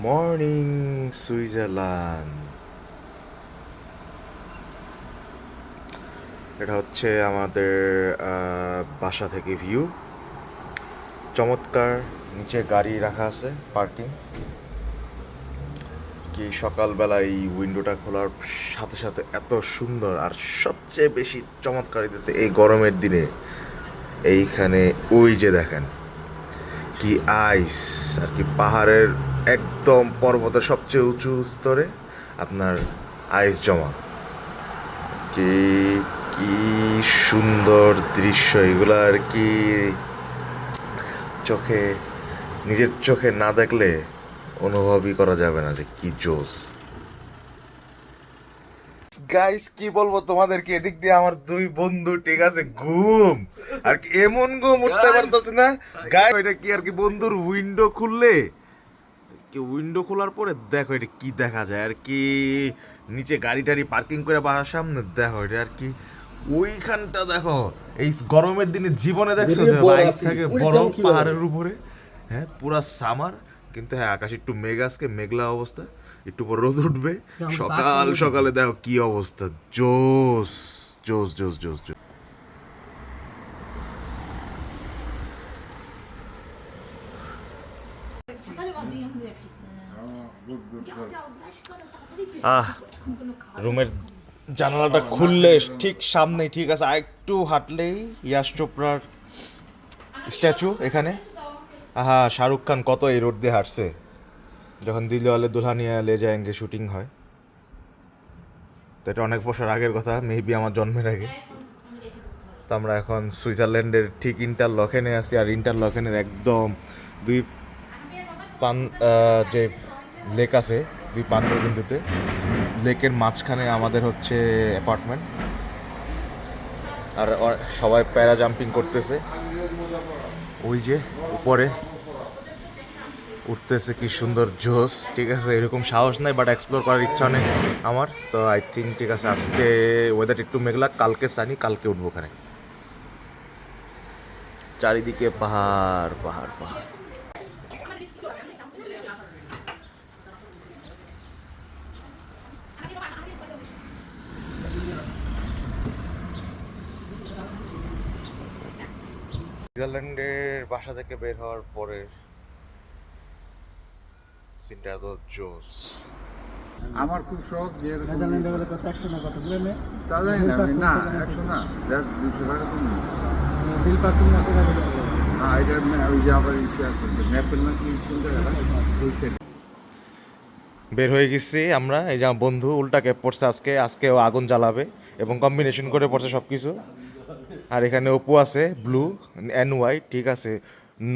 Morning Switzerland. এটা হচ্ছে আমাদের বাসা থেকে ভিউ। চমৎকার, নিচে গাড়ি রাখা আছে পার্কিং। কি সকালবেলা এই উইন্ডোটা খোলার সাথে সাথে এত সুন্দর, আর সবচেয়ে বেশি চমৎকার হইতেছে এই গরমের দিনে এইখানে ওই যে দেখেন কি আইস, আর কি পাহাড়ের একদম পর্বতের সবচেয়ে উঁচু স্তরে আপনার আইস জমা। কি কি সুন্দর দৃশ্য এগুলো, আর কি চোখে, নিজের চোখে না দেখলে অনুভবই করা যাবে না যে কি জোস। গাইস কি বলবো তোমাদেরকে, এদিক দিয়ে আমার দুই বন্ধু, ঠিক আছে, ঘুম আর কি এমন ঘুম উঠতে পারতেছে না গাইস। এটা কি আর কি বন্ধুর উইন্ডো খুললে, কি উইন্ডো খোলার পরে দেখো এটা কি দেখা যায়, আর কি নিচে গাড়ি টাড়ি পার্কিং করে বাসার সামনে দেখো এটা, আর কি ওইখানটা দেখো। এই গরমের দিনে জীবনে দেখছো যে আইস থাকে বরফ পাহাড়ের উপরে? হ্যাঁ, পুরা সামার, কিন্তু হ্যাঁ আকাশ একটু মেঘ, আজকে মেঘলা অবস্থা, একটু পর রোদ উঠবে। সকাল সকালে দেখো কি অবস্থা, জোস জোস জোস জোস জোস। রুমের জানালাটা খুললে ঠিক সামনেই, ঠিক আছে, আর একটু হাঁটলেই ইয়াশ চোপড়ার স্ট্যাচু এখানে। আহা, শাহরুখ খান কত এই রোড দিয়ে হাঁটছে যখন দিলওয়ালে দুলহানিয়া লে যায়েঙ্গে শুটিং হয়। তো এটা অনেক বছর আগের কথা, মেবি আমার জন্মের আগে। তো আমরা এখন সুইজারল্যান্ডের ঠিক ইন্টারলকেনে আছি, আর ইন্টারলকেনের একদম দুই পান যে লেক আছে, দুই পান্ডব বিন্দুতে লেকের মাঝখানে আমাদের হচ্ছে অ্যাপার্টমেন্ট। আর সবাই প্যারা জাম্পিং করতেছে, ওই যে উপরে উঠতেছে, কি সুন্দর জোস। ঠিক আছে, এরকম সাহস নাই, বাট এক্সপ্লোর করার ইচ্ছা নেই আমার। তো আই থিঙ্ক ঠিক আছে, আজকে ওয়েদার একটু মেঘলা, কালকে সানি, কালকে উঠবো ওখানে। চারিদিকে পাহাড় পাহাড় পাহাড়। সুইজারল্যান্ডের বাসা থেকে বের হওয়ার পরে সিনটা তো জোস। আমার খুব শখ যে এরকম নেদারল্যান্ডে বলে কত 100 না কত প্লেনে তা জানি না আমি, না 100 না, 200 টাকা তো নিই। বিল পার্কিং না করে হ্যাঁ, এটা ওই যে আবার ইসে আছে যে ম্যাপের না কি কোন জায়গাটা ওই সাইড। বের হয়ে গেছি আমরা, এই যে আমার বন্ধু উল্টা ক্যাপ পড়ছে আজকেও আগুন জ্বালাবে এবং কম্বিনেশন করে পড়ছে সব কিছু। আর এখানে অপু আছে ব্লু অ্যান্ড হোয়াইট, ঠিক আছে,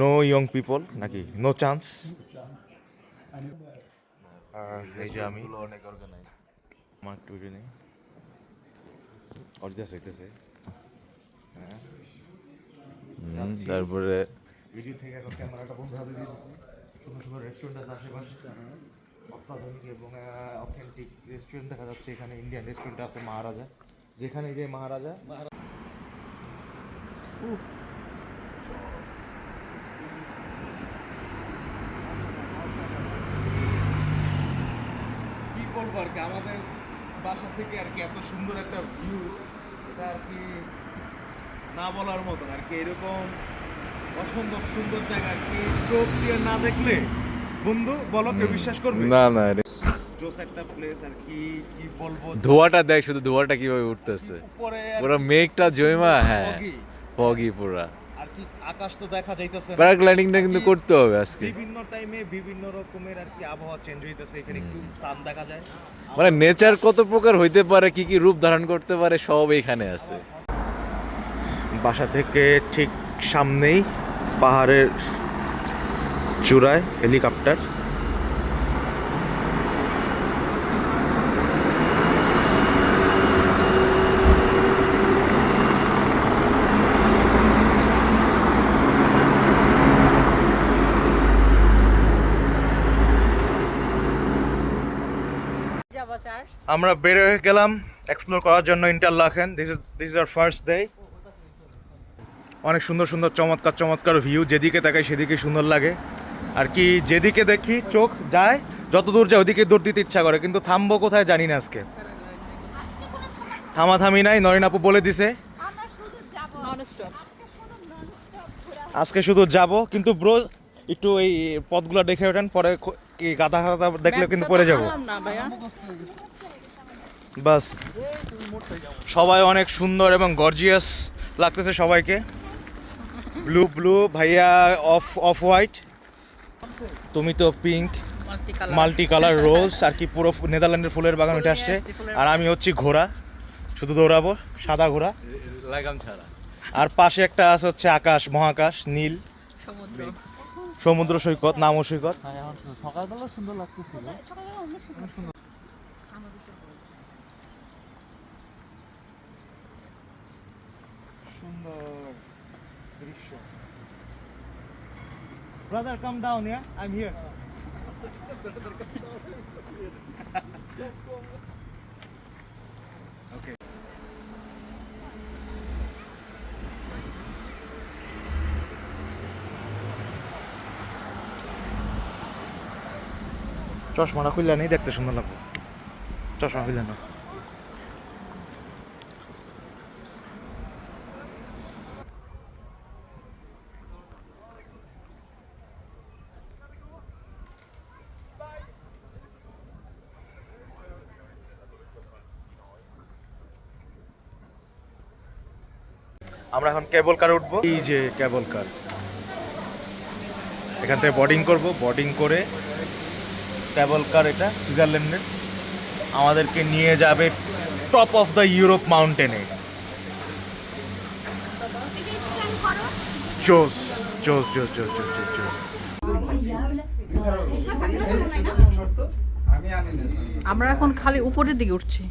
নো ইয়ং পিপল নাকি, নো চান্স। আর এই যে আমি অনেক অর্গানাইজ, আমার একটু ভিডিও নেই, অর্জাস হইতেছে। হ্যাঁ, তারপরে ভিডিও থেকে এখন ক্যামেরাটা বন্ধ হাতে দিয়ে দিচ্ছি। সুন্দর সুন্দর রেস্টুরেন্ট আছে আশেপাশে, অত্যাধুনিক এবং অথেন্টিক রেস্টুরেন্ট দেখা যাচ্ছে এখানে। ইন্ডিয়ান রেস্টুরেন্ট আছে মহারাজা, যেখানে যে মহারাজা। কি বলবো আর কি, আমাদের বাসা থেকে আর কি এত সুন্দর একটা ভিউ, এটা আর কি না বলার মতন। আর কি এরকম অসম্ভব সুন্দর জায়গা, আর কি চোখ দিয়ে না দেখলে, বন্ধু বলো কেউ বিশ্বাস করবে না না জোস একটা প্লেস, আর কি কি বলবো। ধোঁয়াটা দেখ, শুধু ধোঁয়াটা কিভাবে উঠতেছে, উপরে পুরো মেঘটা জমা, হ্যাঁ foggy, ফগি পুরা। আর কি আকাশ তো দেখা যাইতেছে না। প্যারাগ্লাইডিংটা কিন্তু আর কি করতে হবে আজকে। বিভিন্ন টাইমে বিভিন্ন রকমের আর কি আবহাওয়া চেঞ্জ হইতেছে, এখানে একটু সান দেখা যায়। মানে নেচার কত প্রকার হইতে পারে, কি কি রূপ ধারণ করতে পারে, সব এইখানে আছে। বাসা থেকে ঠিক সামনেই পাহাড়ের চূড়ায় হেলিকপ্টার। আমরা বের হয়ে গেলাম এক্সপ্লোর করার জন্য Interlaken. This is our first day. অনেক সুন্দর সুন্দর চমৎকার চমৎকার ভিউ, যেদিকে তাকাই সেদিকে সুন্দর লাগে। আর কি যেদিকে দেখি চোখ যায়, যত দূর যায় ওদিকে দৌড় দিতে ইচ্ছা করে, কিন্তু থামবো কোথায় জানি না আজকে। থামাথামি নাই, নরেন আপু বলে দিছে আজকে শুধু যাব, কিন্তু ব্রো একটু এই পথগুলো দেখে ওঠেন, পরে কি গাধা গাধা দেখলে কিন্তু পড়ে যাব। বাস সবাই অনেক সুন্দর এবং গর্জিয়াস লাগতেছে সবাইকে। ব্লু ব্লু ভাইয়া অফ অফ হোয়াইট, তুমি তো পিঙ্ক মাল্টি কালার রোজ, আর কি পুরো নেদারল্যান্ডের ফুলের বাগান উঠে আসছে। আর আমি হচ্ছি ঘোড়া, শুধু দৌড়াবো, সাদা ঘোড়া লাগাম ছাড়া। আর পাশে একটা আছে হচ্ছে আকাশ, মহাকাশ, নীল সমুদ্র সৈকত, নামও সৈকত। সকালবেলা সুন্দর লাগতেছিল। সুন্দর দৃশ্য। Brother, come down, yeah? I'm here. Okay. চশমাটা খুললে নেই, দেখতে সুন্দর লাগবে। চশমা খুললে না। আমরা এখন কেবল কারে উঠবো। এই যে কেবল কার, এখান থেকে বোর্ডিং করব, বোর্ডিং করে কেবল কার, এটা সুইজারল্যান্ডের, আমাদেরকে নিয়ে যাবে টপ অফ দ্য ইউরোপ মাউন্টেনে। জোস জোস জোস জোস জোস জোস জোস। আমরা এখন খালি উপরের দিকে উঠছি।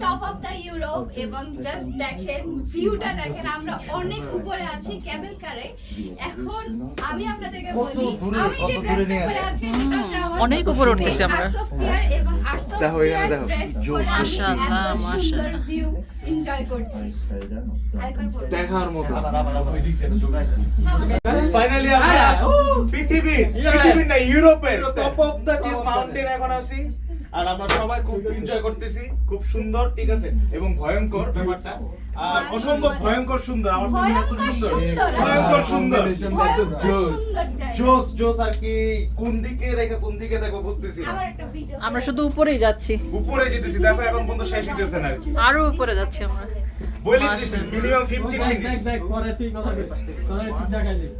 টপ অফ দ্য ইউরোপ এবং জাস্ট দেখেন ভিউটা দেখেন, আমরা অনেক উপরে আছি কেবল কারে। এখন আমি আপনাদেরকে বলি আমি যে ড্রেসটা পরে আছি সেটা হচ্ছে আমার অনেক উপরে উঠতেছি আমরা। আর্টস অফ পিয়ার এবং আর্টস অফ পিয়ার ড্রেস পরে আমি মাশাআল্লাহ, এত সুন্দর মাশাআল্লাহ। ভিউ এনজয় করছি। আরেকবার বলুন। দেখার মতো। ফাইনালি আমরা পৃথিবীর না ইউরোপের top of the this mountain এখন আছি, আর আমরা সবাই খুব এনজয় করতেছি। খুব সুন্দর, ঠিক আছে, এবং ভয়ঙ্কর ব্যাপারটা, আর অসম্ভব ভয়ঙ্কর সুন্দর। আমার কাছে এত সুন্দর, ভয়ঙ্কর সুন্দর, জোস জোস। আর কি কোন দিকে রেখে কোন দিকে দেখো বুঝতেছি না। আমার একটা ভিডিও আমরা শুধু উপরেই যাচ্ছি, উপরে যেতেছি, দেখো এখন পর্যন্ত শেষ হইতেছে না আর কি। আরো উপরে যাচ্ছি আমরা। বলে দিছি মিনিমাম 15 মিনিট। পরে তুই কথা বলিস, তোরা ঠিক জায়গায় যাই।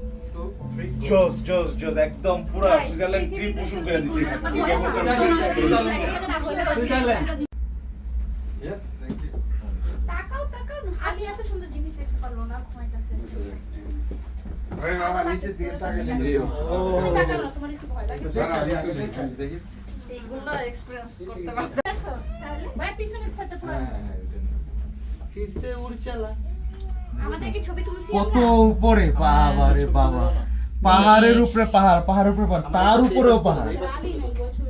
জোস জোস জোস, একদম পুরো সুইজারল্যান্ড ট্রিপ শুরু করে দিছি। Yes, thank you. তাকাও তাকাও, আমি এত সুন্দর জিনিস দেখতে পারলো না ঘুমাইতাছে। ওরে বাবা, নিচের দিকে তাকালে তুমি তাকাও না, তোমার একটু ভয় লাগে। দাঁড়া, আমি একটু দেখি। এইগুলো এক্সপেরিয়েন্স করতে পারতে। দেখো তাহলে ভাই পিছনের সেটটা পুরো ফিরসে উড় চালা। আমাদেরকে ছবি তুলছি কত আমরা। উপরে, বাবা রে বাবা, পাহাড়ের উপরে পাহাড়, পাহাড়ের উপরে পাহাড়, তার উপরেও পাহাড়।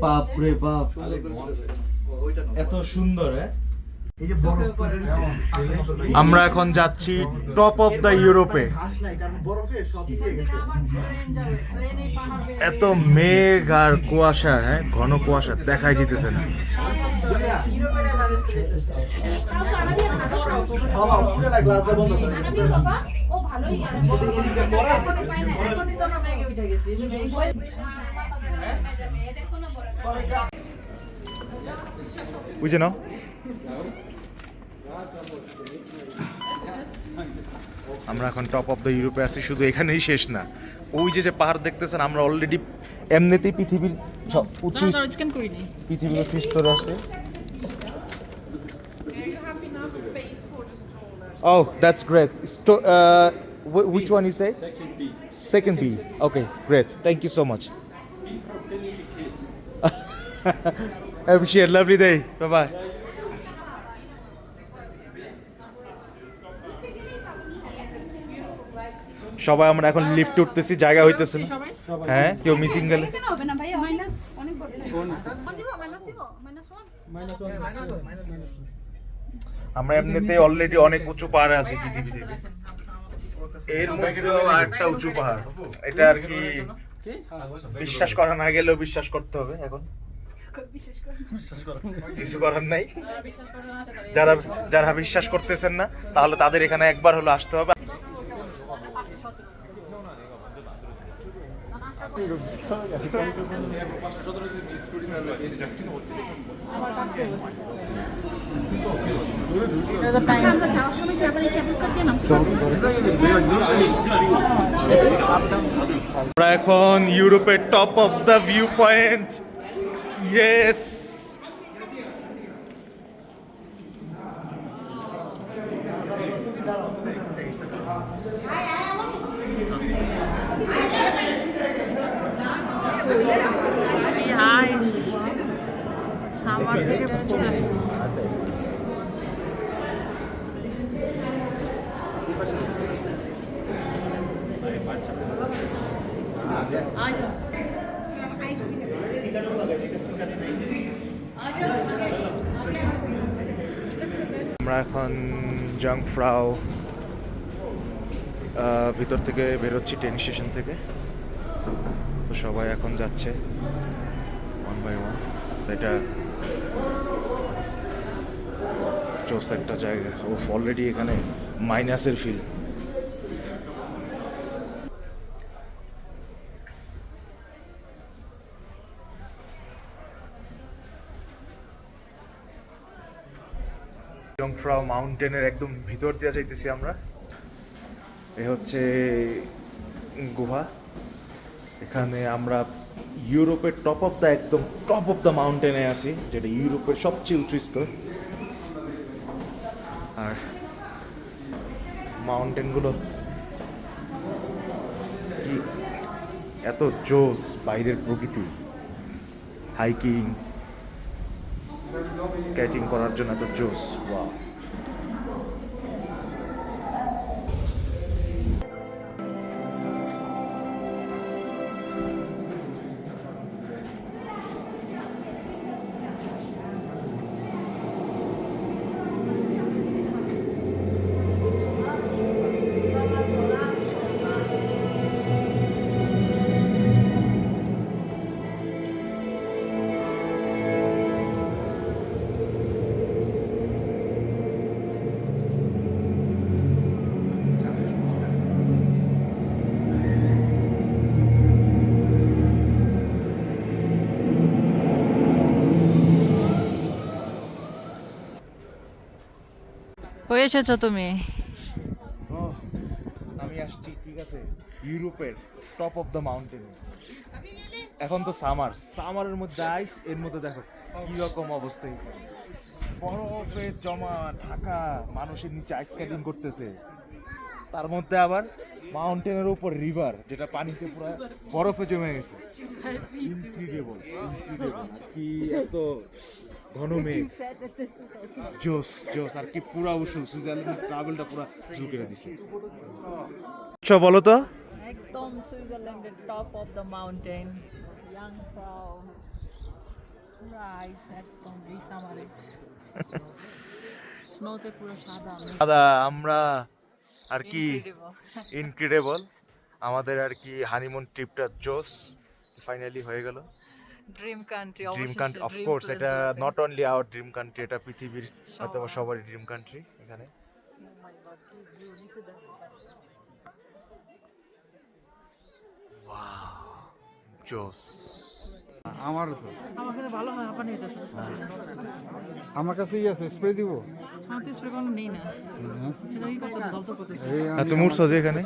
বাপ রে বাপ, এত সুন্দর। এই যে বরফ পড়ে আমরা এখন যাচ্ছি টপ অফ দ্য ইউরোপে। এত মেঘ আর কুয়াশা, হ্যাঁ ঘন কুয়াশা, দেখাই যেতেছে না। ও ভালোই এদের কোনো বড় বুঝে নাও। আমরা এখন টপ অফ দ্য ইউরোপে আছি, শুধু এখানেই শেষ না। ওই যে যে পাহাড় দেখতেছেন, আমরা অলরেডি এমনিতেই পৃথিবীর সব উঁচু স্ক্যান করিনি। পৃথিবীর উঁচু স্তরে আছে। Oh, that's great. Which one you say? Second B. Okay, great. Thank you so much. I appreciate it. Lovely day. Bye-bye. সবাই আমরা এখন লিফটে উঠতেছি, জায়গা হইতেছে না। হ্যাঁ, কেউ মিসিং গেলে কেন হবে না ভাই, মাইনাস অনেক বড়। দিব মাইনাস দিব। আমরা এমনিতে অলরেডি অনেক উঁচু পাহাড়ে আছি পৃথিবীতে, এর মধ্যেও আরেকটা উঁচু পাহাড়। এটা আর কি বিশ্বাস করা না গেলেও বিশ্বাস করতে হবে এখন, কিছু করার নাই। যারা যারা বিশ্বাস করতেছেন না তাহলে তাদের এখানে একবার হলো আসতে হবে। আমরা যাওয়ার সময় কি আবার এই ক্যাবেল কার দিয়ে নামতে আমরা এখন ইউরোপের top of the view point. Yes, summer থেকে চলে আসছে। আমরা এখন জাংফ্রাও ভিতর থেকে বেরোচ্ছি ট্রেন স্টেশন থেকে। তো সবাই এখন যাচ্ছে ওয়ান বাই ওয়ান। তো এটা জোস একটা জায়গা। ও অলরেডি এখানে মাইনাসের ফিল। জংফ্রাও মাউন্টেনের একদম ভিতর দিয়ে যাইতেছি আমরা। এ হচ্ছে গুহা। এখানে আমরা ইউরোপের টপ অফ দ্য একদম টপ অফ দ্য মাউন্টেনে আছি, যেটা ইউরোপের সবচেয়ে উঁচু স্তর। আর মাউন্টেনগুলো কি এত জোস, বাইরের প্রকৃতি, হাইকিং স্কেচিং করার জন্য এত জোস। ওয়াও, হয়ে এসেছো তুমি? আমি আসছি ঠিক আছে ইউরোপের টপ অফ দ্য মাউন্টেন। এখন তো সামারের মধ্যে আইস, এর মধ্যে দেখো কি রকম অবস্থা। বরফে জমা ঢাকা, মানুষের নিচে আইস স্কেটিং করতেছে, তার মধ্যে আবার মাউন্টেনের উপর রিভার, যেটা পানিতে পুরো বরফে জমে গেছে। ইনক্রেডিবল, কি এত ঘন মেঘ, জোস জোস। আর কি পুরা উসুল, সুইজারল্যান্ড ট্রাভেলটা পুরা শুরু করে দিছে। আচ্ছা বলো তো, একদম সুইজারল্যান্ডের top of the mountain Jungfrau rise, একদম এই সামারে স্নোতে পুরো সাদা। দাদা আমরা আর কি ইনক্রেডিবল, আমাদের আর কি হানিমুন ট্রিপটা জোস ফাইনালি হয়ে গেল। Dream country, dream country, of course এটা not only our dream country, এটা পৃথিবীর হয়তো সবারই ড্রিম কান্ট্রি। এখানে জোস। আমারও তো, আমার কাছে ভালো হয় আপনি এটা আমার কাছেই আছে, স্প্রে দিব। আমার তো স্প্রে কোনো নেই না, এটা কি করতেছে, গল্প করতেছে। তুমি উঠছো যে এখানে?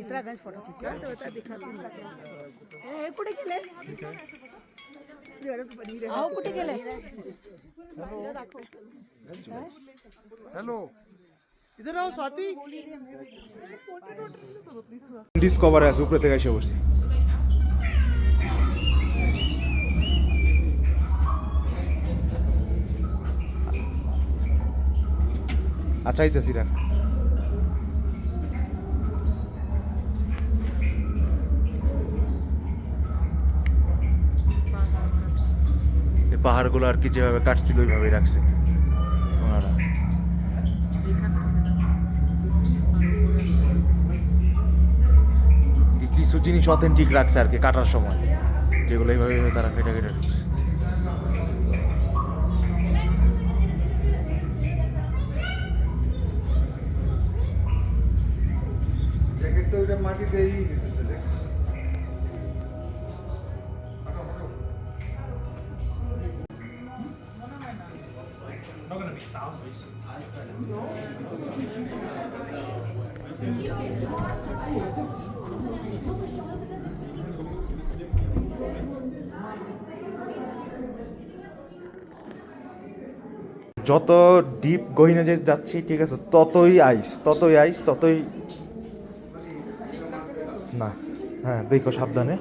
इतना फोटो खींचा तो दिखा कुठे गेले आओ कुठे गेले ডিসকভারে আছে উপরে থেকে এসে বসছি আচ্ছা আইতেছি রাখ এই পাহাড়গুলো আর কি যেভাবে কাটছিল ওইভাবেই রাখছে ওনারা কিছু জিনিস অথেন্টিক রাখছে আর কি কাটার সময় যেগুলো এইভাবে তারা কেটে কেটে ঢুকছে জ্যাকেটটা ওইটা মাটিতেই নিতেছে দেখছি যত ডিপ গহিনে যে যাচ্ছি ঠিক আছে ততই আইস ততই না হ্যাঁ দেখো সাবধানে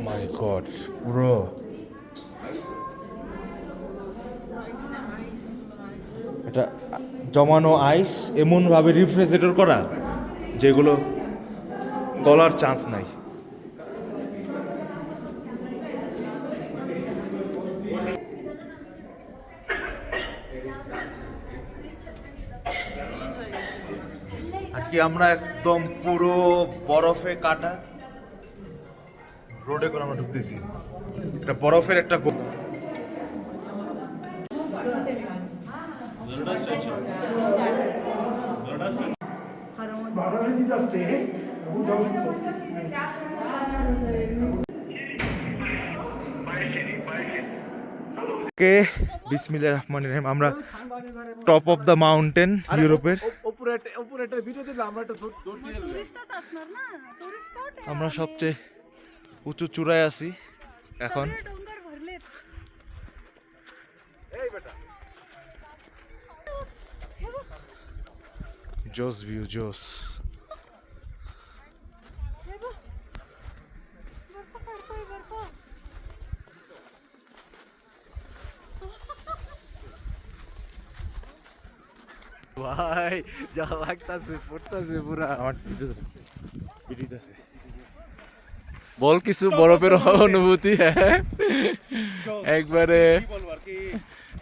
মাই গড পুরো এটা জমানো আইস এমনভাবে রিফ্রিজারেটর করা যেগুলো গলার চান্স নাই আর কি আমরা একদম পুরো বরফে কাটা রোডে করে আমরা ঢুকতেছি এটা বরফের একটা কে বিসমিল্লাহির রহমানির রহিম আমরা টপ অফ দ্য মাউন্টেন ইউরোপের আমরা সবচেয়ে উঁচু চূড়ায় আছি এখন জোস ভিউ জোস ভাই যা লাগতাছে পড়তাছে পুরা আমার ভিডিওতে আছে বল কিছু বরফের অনুভূতি হ্যাঁ একবারে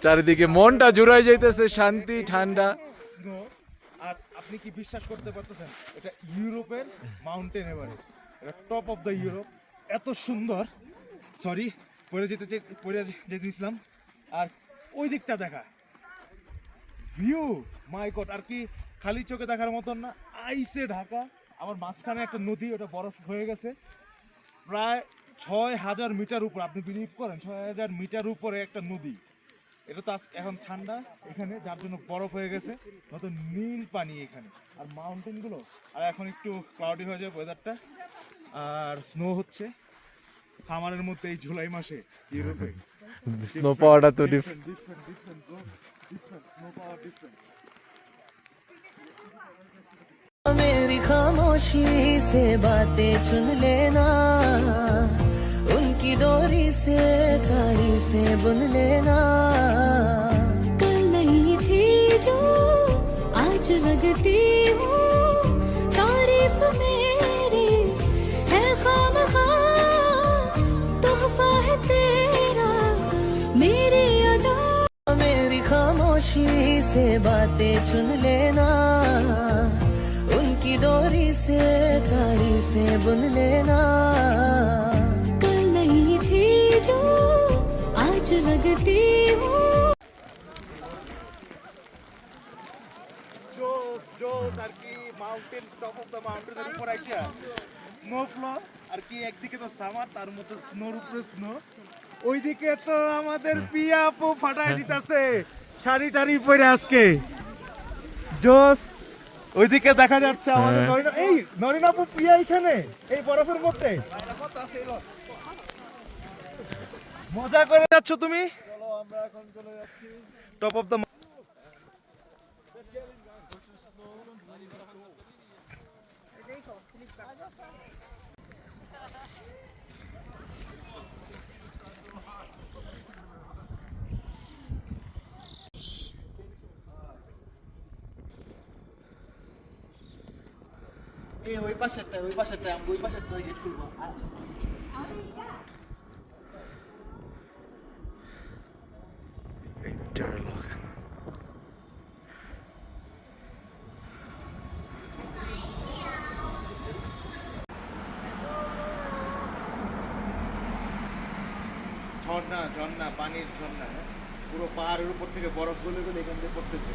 চারিদিকে মনটা জুড়াই যাইতেছে শান্তি ঠান্ডা স্নো আর আপনি কি বিশ্বাস করতে পারতেছেন এটা ইউরোপের মাউন্টেন এভারেস্ট এটা টপ অফ দ্য ইউরোপ এত সুন্দর সরি পরে যেতেছিলাম আর ওই দিকটা দেখা ভিউ মাই গড আর কি খালি চোখে দেখার মতন না আইসে ঢাকা আমার মাঝখানে একটা নদী ওটা বরফ হয়ে গেছে প্রায় ৬,০০০ মিটার উপর আপনি বিলিভ করেন ৬,০০০ মিটার উপরে একটা নদী এটা তো এখন ঠান্ডা এখানে যার জন্য বরফ হয়ে গেছে নতুন নীল পানি এখানে আর মাউন্টেনগুলো আর এখন একটু ক্লাউডি হয়ে যায় ওয়েদারটা আর স্নো হচ্ছে সামারের মধ্যে এই জুলাই মাসে ইউরোপে স্নো পাওয়াটা তো different snow power different मेरी खामोशी से बातें चुन लेना उनकी डोरी से तारीफें बुन लेना कल नहीं थी जो आज लगती हूँ तारीफ मेरी है खामखा तोहफा है तेरा मेरी अदा मेरी खामोशी से बातें चुन लेना उनकी डोरी से तारीफें बुन लेना कल नहीं थी जो आज लगती हूँ জোস আর কি মাউন্টেন টপ অফ দ্য মাউন্টেনের উপর আইছা স্নো ফ্লো আর কি একদিকে তো সামার তার মধ্যে স্নোর উপরে স্নো ওইদিকে তো আমাদের পিয়া আপু ফাটায় দিতেছে শাড়ি টাড়ি পরে আজকে জোস ওইদিকে দেখা যাচ্ছে আমাদের এই নরিন আপু পিয়া এখানে এই বরফের মধ্যে মজা করে যাচ্ছ তুমি? চলো আমরা এখন চলে যাচ্ছি টপ অফ দ্য ওই পাশেরটা আমি ওই পাশেরটা গেট খুলবো ইন্টারলক। ঝর্ণা ঝর্ণা পানির ঝর্ণা, পুরো পাহাড়ের উপর থেকে বরফ গলে গলে এখান থেকে পড়তেছে।